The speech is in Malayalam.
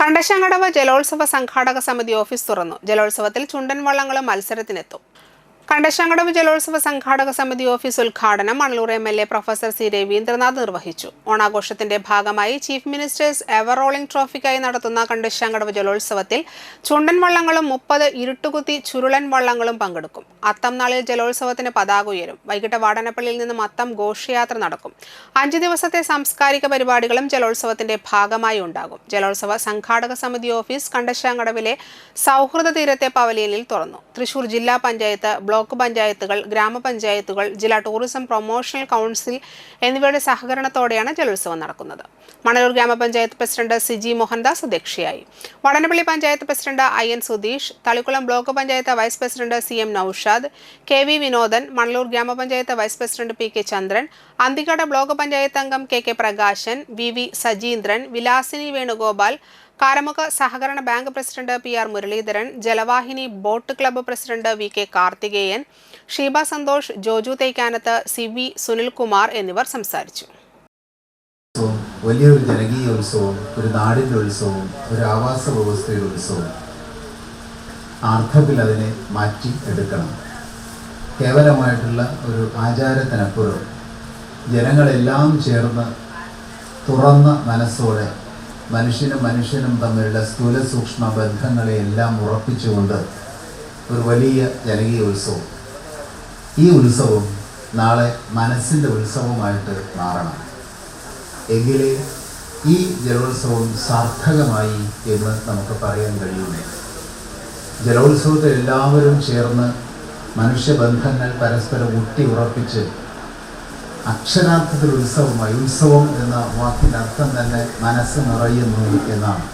കണ്ടശങ്കടവ് ജലോത്സവ സംഘാടക സമിതി ഓഫീസ് തുറന്നു. ജലോത്സവത്തിൽ ചുണ്ടൻ വള്ളങ്ങളും മത്സരത്തിനെത്തും. കണ്ടശങ്കടവ് ജലോത്സവ സംഘാടക സമിതി ഓഫീസ് ഉദ്ഘാടനം Manalur MLA professor C Raveendranath നിർവഹിച്ചു. ഓണാഘോഷത്തിന്റെ ഭാഗമായി ചീഫ് മിനിസ്റ്റേഴ്സ് എവർ റോളിംഗ് ട്രോഫിക്കായി നടത്തുന്ന കണ്ടശങ്കടവ് ജലോത്സവത്തിൽ ചുണ്ടൻ വള്ളങ്ങളും 30 ഇരുട്ടുകുത്തി ചുരുളൻ വള്ളങ്ങളും പങ്കെടുക്കും. അത്തം നാളിൽ ജലോത്സവത്തിന് പതാക ഉയരും. വൈകിട്ട് വാടനപ്പള്ളിയിൽ നിന്നും അത്തം ഘോഷയാത്ര നടക്കും. 5 ദിവസത്തെ സാംസ്കാരിക പരിപാടികളും ജലോത്സവത്തിന്റെ ഭാഗമായി ഉണ്ടാകും. ജലോത്സവ സംഘാടക സമിതി ഓഫീസ് കണ്ടശങ്കടവിലെ സൗഹൃദ തീരത്തെ പവലിയനിൽ തുറന്നു. തൃശൂർ ജില്ലാ പഞ്ചായത്ത്, ബ്ലോക്ക് പഞ്ചായത്തുകൾ, ഗ്രാമപഞ്ചായത്തുകൾ, ജില്ലാ ടൂറിസം പ്രൊമോഷണൽ കൗൺസിൽ എന്നിവയുടെ സഹകരണത്തോടെയാണ് ജലോത്സവം നടക്കുന്നത്. മണലൂർ ഗ്രാമപഞ്ചായത്ത് പ്രസിഡന്റ് സിജി മോഹൻദാസ് അധ്യക്ഷയായി. Vadanappally panchayat president IN Sudheesh, Thalikkulam block panchayat vice president CM Noushad, KV Vinodan, Manalur ഗ്രാമപഞ്ചായത്ത് vice president PK Chandran, Anthikad block panchayat അംഗം KK പ്രകാശൻ, VV സജീന്ദ്രൻ, വിലാസിനി വേണുഗോപാൽ, കാരമുഖ സഹകരണ bank president PR Muralidharan, Jalavahini boat club president VK Karthikeyan, Sheeba Santhosh, Joju Thaikkanath, CV Sunilkumar എന്നിവർ സംസാരിച്ചു. വലിയൊരു ജനകീയ ഉത്സവം, ഒരു നാടിൻ്റെ ഉത്സവം, ഒരു ആവാസ വ്യവസ്ഥയുടെ ഉത്സവം. അർത്ഥത്തിൽ അതിനെ മാറ്റി എടുക്കണം. കേവലമായിട്ടുള്ള ഒരു ആചാരത്തിനപ്പുറം ജനങ്ങളെല്ലാം ചേർന്ന് തുറന്ന മനസ്സോടെ മനുഷ്യനും തമ്മിലുള്ള സ്ഥൂല സൂക്ഷ്മ ബന്ധങ്ങളെയെല്ലാം ഉറപ്പിച്ചുകൊണ്ട് ഒരു വലിയ ജനകീയ ഉത്സവം. ഈ ഉത്സവം നാളെ മനസ്സിൻ്റെ ഉത്സവമായിട്ട് മാറണം. എങ്കിലേ ഈ ജലോത്സവം സാർത്ഥകമായി എന്ന് നമുക്ക് പറയാൻ കഴിയുന്നു. ജലോത്സവത്തിൽ എല്ലാവരും ചേർന്ന് മനുഷ്യബന്ധങ്ങൾ പരസ്പരം ഊട്ടി ഉറപ്പിച്ച് അക്ഷരാർത്ഥത്തിൽ ഉത്സവമായി, ഉത്സവം എന്ന വാക്കിൻ്റെ അർത്ഥം തന്നെ മനസ്സ് നിറയുന്നു എന്നാണ്.